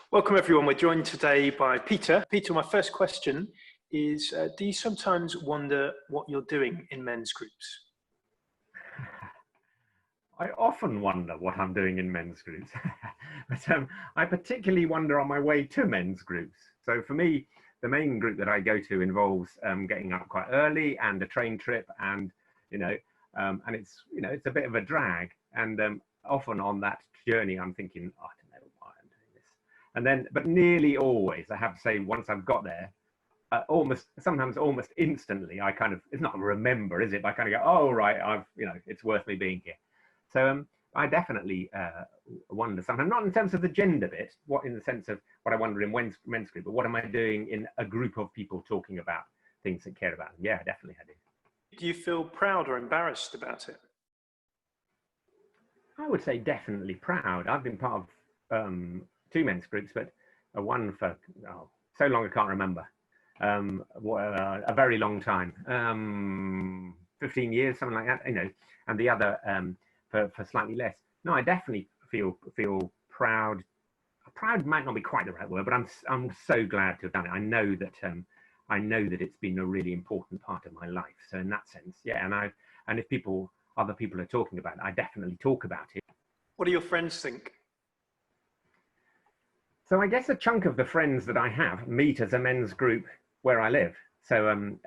Welcome everyone. We're joined today by Peter. Peter, my first question is, do you sometimes wonder what you're doing in men's groups? I often wonder what I'm doing in men's groups, but I particularly wonder on my way to men's groups. So for me, the main group that I go to involves getting up quite early and a train trip, and and it's a bit of a drag. And often on that journey, I'm thinking, oh, I don't know why I'm doing this. And then, but nearly always, I have to say, once I've got there, sometimes almost instantly, I kind of, it's not remember, is it? But I kind of go, oh right, it's worth me being here. So I definitely wonder sometimes, not in terms of the gender bit, what in the sense of what I wonder in men's group, but what am I doing in a group of people talking about things that care about them? Yeah, definitely I do. Do you feel proud or embarrassed about it? I would say definitely proud. I've been part of two men's groups, but one for so long I can't remember. A very long time, 15 years, something like that, and the other for slightly less. No, I definitely feel proud. Proud might not be quite the right word, but I'm so glad to have done it. I know that it's been a really important part of my life. So in that sense, yeah. And if other people are talking about it, I definitely talk about it. What do your friends think? So I guess a chunk of the friends that I have meet as a men's group where I live. So I'm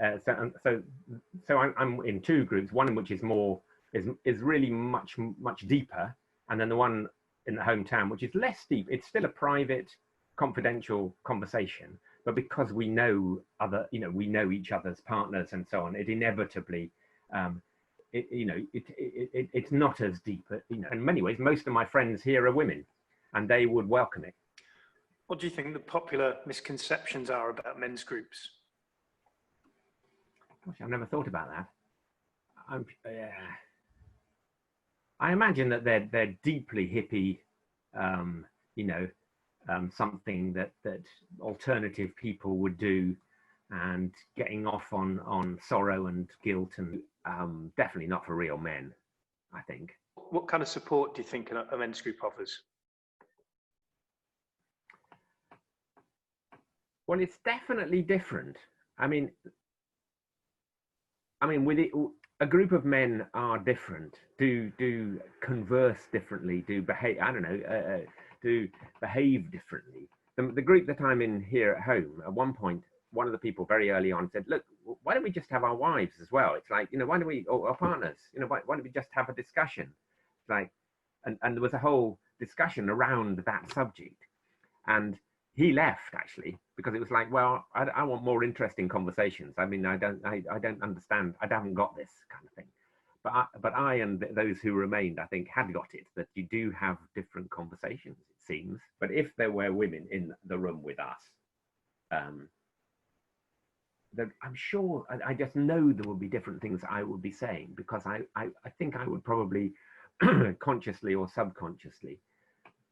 in two groups. One in which is more is really much deeper, and then the one in the hometown which is less deep. It's still a private, confidential conversation, but because we know we know each other's partners and so on, it inevitably it's not as deep. In many ways, most of my friends here are women, and they would welcome it. What do you think the popular misconceptions are about men's groups? Gosh, I've never thought about that. I imagine that they're deeply hippie, something that alternative people would do, and getting off on sorrow and guilt, and definitely not for real men, I think. What kind of support do you think a men's group offers? Well, it's definitely different. I mean, with it, a group of men are different, do converse differently, do behave, do behave differently. The group that I'm in here at home, at one point, one of the people very early on said, look, why don't we just have our wives as well? It's like, why don't we, or our partners, why don't we just have a discussion? It's like, and there was a whole discussion around that subject. And he left actually, because it was like, well, I want more interesting conversations. I mean, I don't understand. I haven't got this kind of thing. But I and those who remained, I think, had got it, that you do have different conversations, it seems. But if there were women in the room with us, I'm sure, I just know there would be different things I would be saying, because I think I would probably consciously or subconsciously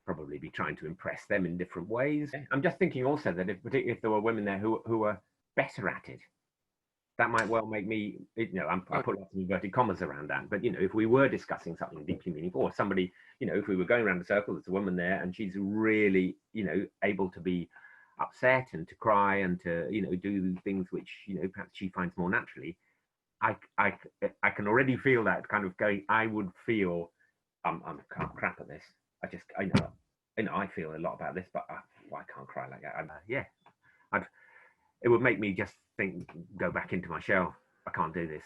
probably be trying to impress them in different ways. I'm just thinking also that particularly if there were women there who were better at it, that might well make me, I put lots of inverted commas around that, but if we were discussing something deeply meaningful, or somebody, if we were going around a circle, there's a woman there and she's really, able to be upset and to cry and to, do things which, perhaps she finds more naturally, I can already feel that kind of going, I would feel, I'm crap at this. I feel a lot about this, but I can't cry like that. It would make me just go back into my shell. I can't do this.